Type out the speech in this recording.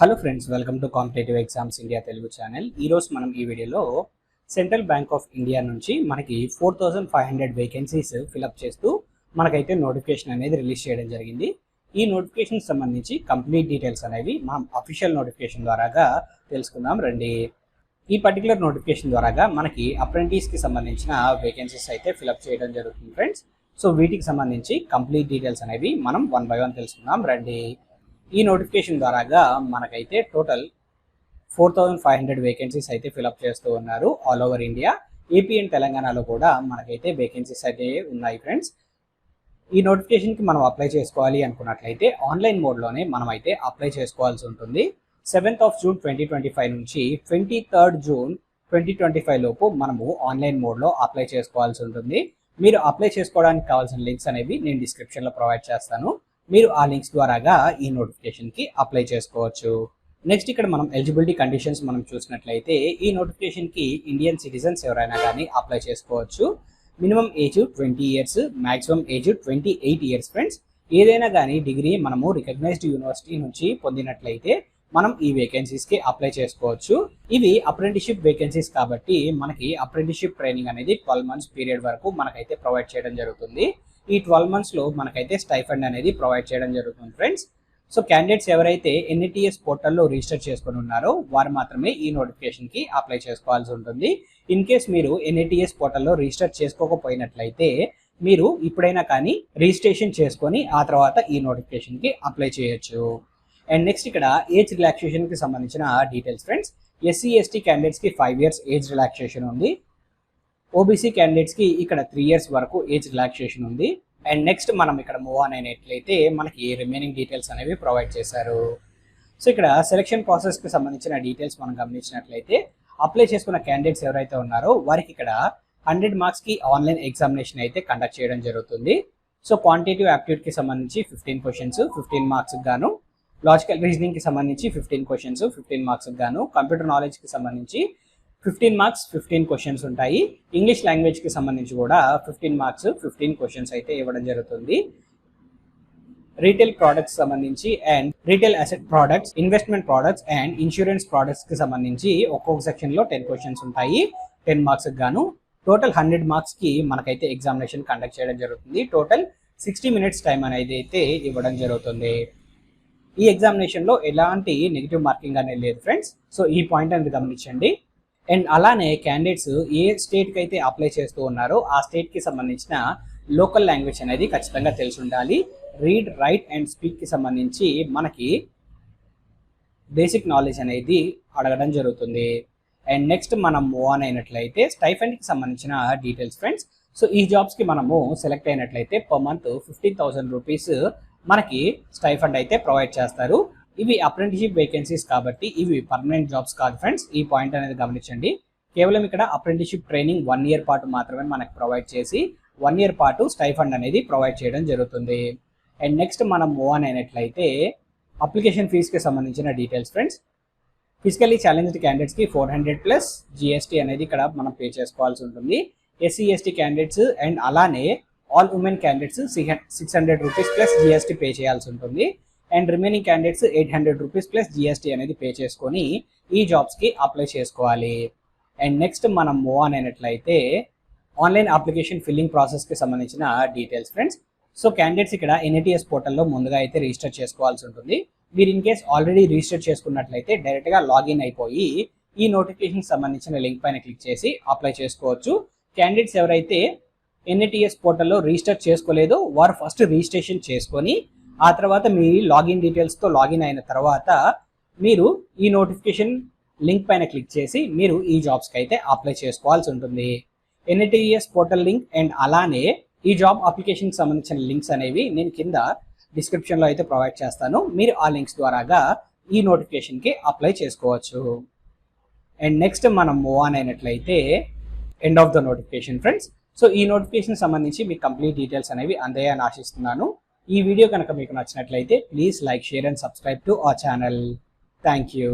Hello friends, welcome to competitive exams India Telugu channel. ఈరోజు మనం ఈ వీడియోలో సెంట్రల్ బ్యాంక్ ఆఫ్ ఇండియా నుంచి మనకి 4500 వేకెన్సీస్ ఫిలప్ చేస్తూ మనకైతే నోటిఫికేషన్ అనేది రిలీజ్ చేయడం జరిగింది. ఈ నోటిఫికేషన్ సంబంధించి కంప్లీట్ డీటెయిల్స్ అనేవి మనం అఫీషియల్ నోటిఫికేషన్ ద్వారాగా తెలుసుకుందాం రండి. ఈ పర్టికులర్ నోటిఫికేషన్ ద్వారాగా మనకి అప్రెంటిస్కి సంబంధించిన వేకెన్సీస్ అయితే ఫిలప్ చేయడం జరుగుతుంది ఫ్రెండ్స్. సో వీటికి సంబంధించి కంప్లీట్ డీటెయిల్స్ అనేవి మనం 1 by 1 తెలుసుకుందాం రండి. ఈ నోటిఫికేషన్ ద్వారాగా మనకైతే టోటల్ 4500 వేకెన్సీస్ అయితే ఫిలప్ చేస్తూ ఉన్నారు all over India. AP and తెలంగాణలో కూడా మనకైతే వేకెన్సీస్ అయితే ఉన్నాయి ఫ్రెండ్స్. ఈ నోటిఫికేషన్కి మనం అప్లై చేసుకోవాలి అనుకున్నట్లయితే ఆన్లైన్ మోడ్లోనే మనం అయితే అప్లై చేసుకోవాల్సి ఉంటుంది. 7th of June 2025 నుంచి 23rd June 2025 లోపు మనము ఆన్లైన్ మోడ్లో అప్లై చేసుకోవాల్సి ఉంటుంది. మీరు అప్లై చేసుకోవడానికి కావాల్సిన లింక్స్ అనేవి నేను డిస్క్రిప్షన్లో ప్రొవైడ్ చేస్తాను. మీరు ఆ లింక్స్ ద్వారాగా ఈ నోటిఫికేషన్కి అప్లై చేసుకోవచ్చు. నెక్స్ట్ ఇక్కడ మనం ఎలిజిబిలిటీ కండిషన్స్ మనం చూసినట్లయితే ఈ నోటిఫికేషన్కి ఇండియన్ సిటిజన్స్ ఎవరైనా కానీ అప్లై చేసుకోవచ్చు. Minimum age 20 years, maximum age 28 years friends. ఏదైనా కానీ డిగ్రీ మనము రికగ్నైజ్డ్ యూనివర్సిటీ నుంచి పొందినట్లయితే మనం ఈ వేకెన్సీస్కి అప్లై చేసుకోవచ్చు. ఇవి అప్రెంటిషిప్ వేకెన్సీస్ కాబట్టి మనకి అప్రెంటిషిప్ ట్రైనింగ్ అనేది 12 months పీరియడ్ వరకు మనకైతే ప్రొవైడ్ చేయడం జరుగుతుంది. ఈ 12 monthsలో మనకైతే స్టైఫండ్ అనేది ప్రొవైడ్ చేయడం జరుగుతుంది ఫ్రెండ్స్. సో క్యాండిడేట్స్ ఎవరైతే ఎన్ఐటిఎస్ పోర్టల్లో రిజిస్టర్ చేసుకుని ఉన్నారో వారు మాత్రమే ఈ నోటిఫికేషన్కి అప్లై చేసుకోవాల్సి ఉంటుంది. ఇన్ కేస్ మీరు ఎన్ఐటిఎస్ పోర్టల్లో రిజిస్టర్ చేసుకోకపోయినట్లయితే మీరు ఇప్పుడైనా కానీ రిజిస్ట్రేషన్ చేసుకొని ఆ తర్వాత ఈ నోటిఫికేషన్కి అప్లై చేయొచ్చు. అండ్ నెక్స్ట్ ఇక్కడ ఏజ్ రిలాక్సేషన్కి సంబంధించిన డీటెయిల్స్ ఫ్రెండ్స్. ఎస్సీ ఎస్టీ క్యాండిడేట్స్కి 5 years ఏజ్ రిలాక్సేషన్ ఉంది. ఓబీసీ క్యాండిడేట్స్కి ఇక్కడ 3 years వరకు ఏజ్ రిలాక్సేషన్ ఉంది. అండ్ నెక్స్ట్ మనం ఇక్కడ మూవ్ ఆన్ అయినట్లయితే మనకి రిమైనింగ్ డీటెయిల్స్ అనేవి ప్రొవైడ్ చేశారు. సో ఇక్కడ సెలక్షన్ ప్రాసెస్కి సంబంధించిన డీటెయిల్స్ మనం గమనించినట్లయితే అప్లై చేసుకున్న క్యాండిడేట్స్ ఎవరైతే ఉన్నారో వారికి ఇక్కడ 100 marksకి ఆన్లైన్ ఎగ్జామినేషన్ అయితే కండక్ట్ చేయడం జరుగుతుంది. సో క్వాంటిటేటివ్ యాప్టిట్యూడ్కి సంబంధించి 15 questions 15 marks గాను, లాజికల్ రీజనింగ్కి సంబంధించి 15 questions 15 marks గాను, కంప్యూటర్ నాలెడ్జ్కి సంబంధించి 15 marks 15 questions ఉంటాయి. ఇంగ్లీష్ లాంగ్వేజ్కి సంబంధించి కూడా 15 marks 15 questions అయితే ఇవ్వడం జరుగుతుంది. రీటైల్ ప్రోడక్ట్స్ సంబంధించి and retail asset products, investment products and insurance ప్రోడక్ట్స్కి సంబంధించి ఒక్కొక్క సెక్షన్లో 10 questions ఉంటాయి 10 marks గాను. టోటల్ 100 marksకి మనకైతే ఎగ్జామినేషన్ కండక్ట్ చేయడం జరుగుతుంది. టోటల్ 60 minutes టైం అనేది అయితే ఇవ్వడం జరుగుతుంది. ఈ ఎగ్జామినేషన్లో ఎలాంటి నెగిటివ్ మార్కింగ్ అనేది లేదు ఫ్రెండ్స్. సో ఈ పాయింట్ అనేది గమనించండి. అండ్ అలానే క్యాండిడేట్స్ ఏ స్టేట్కి అయితే అప్లై చేస్తూ ఉన్నారో ఆ స్టేట్కి సంబంధించిన లోకల్ లాంగ్వేజ్ అనేది ఖచ్చితంగా తెలిసి ఉండాలి. రీడ్, రైట్ అండ్ స్పీక్కి సంబంధించి మనకి బేసిక్ నాలెడ్జ్ అనేది అడగడం జరుగుతుంది. అండ్ నెక్స్ట్ మనం మూవ్ ఆన్ అయినట్లయితే స్టైఫండ్కి సంబంధించిన డీటెయిల్స్ ఫ్రెండ్స్. సో ఈ జాబ్స్కి మనము సెలెక్ట్ అయినట్లయితే per month 15,000 rupees మనకి స్టైఫండ్ అయితే ప్రొవైడ్ చేస్తారు. ఇవి అప్రెంటిషిప్ వేకెన్సీస్ కాబట్టి ఇవి పర్మనెంట్ జాబ్స్ కాదు ఫ్రెండ్స్. ఈ పాయింట్ అనేది గమనించండి. కేవలం ఇక్కడ అప్రెంటిషిప్ ట్రైనింగ్ 1 year పాటు మాత్రమే మనకు ప్రొవైడ్ చేసి 1 year పాటు స్టైఫండ్ అనేది ప్రొవైడ్ చేయడం జరుగుతుంది. అండ్ నెక్స్ట్ మనం మూవ్ ఆన్ అయినట్లయితే అప్లికేషన్ ఫీజ్కి సంబంధించిన డీటెయిల్స్ ఫ్రెండ్స్. ఫిజికల్లీ ఛాలెంజ్డ్ క్యాండిడేట్స్కి 400+ GST అనేది ఇక్కడ మనం పే చేసుకోవాల్సి ఉంటుంది. ఎస్సీ ఎస్టీ క్యాండిడేట్స్ అండ్ అలానే all women candidates 600 rupees + GST pay చేయాల్సి ఉంటుంది. And remaining candidates 800 rupees + GST అనేది పే చేసుకొని ఈ జాబ్స్కి అప్లై చేసుకోవాలి. అండ్ నెక్స్ట్ మనం మూవ్ ఆన్ అయినట్లయితే ఆన్లైన్ అప్లికేషన్ ఫిల్లింగ్ ప్రాసెస్కి సంబంధించిన డీటెయిల్స్ ఫ్రెండ్స్. సో క్యాండిడేట్స్ ఇక్కడ ఎన్ఐటిఎస్ పోర్టల్లో ముందుగా అయితే రిజిస్టర్ చేసుకోవాల్సి ఉంటుంది. మీరు ఇన్ కేస్ ఆల్రెడీ రిజిస్టర్ చేసుకున్నట్లయితే డైరెక్ట్గా లాగిన్ అయిపోయి ఈ నోటిఫికేషన్కి సంబంధించిన లింక్ పైన క్లిక్ చేసి అప్లై చేసుకోవచ్చు. క్యాండిడేట్స్ ఎవరైతే ఎన్ఐటిఎస్ పోర్టల్లో రిజిస్టర్ చేసుకోలేదో వారు ఫస్ట్ రిజిస్ట్రేషన్ చేసుకొని ఆ తర్వాత మీ లాగిన్ డీటెయిల్స్తో లాగిన్ అయిన తర్వాత మీరు ఈ నోటిఫికేషన్ లింక్ పైన క్లిక్ చేసి మీరు ఈ జాబ్స్కి అయితే అప్లై చేసుకోవాల్సి ఉంటుంది. ఎన్ఐటిఎస్ పోర్టల్ లింక్ అండ్ అలానే ఈ జాబ్ అప్లికేషన్కి సంబంధించిన లింక్స్ అనేవి నేను కింద డిస్క్రిప్షన్లో అయితే ప్రొవైడ్ చేస్తాను. మీరు ఆ లింక్స్ ద్వారాగా ఈ నోటిఫికేషన్కి అప్లై చేసుకోవచ్చు. అండ్ నెక్స్ట్ మనం మూవ్ ఆన్ అయినట్లయితే end of the notification friends. So ఈ నోటిఫికేషన్ సంబంధించి మీకు కంప్లీట్ డీటెయిల్స్ అనేవి అందాయని ఆశిస్తున్నాను. ఈ వీడియో కనుక మీకు నచ్చినట్లయితే please like, share and subscribe to our channel. Thank you.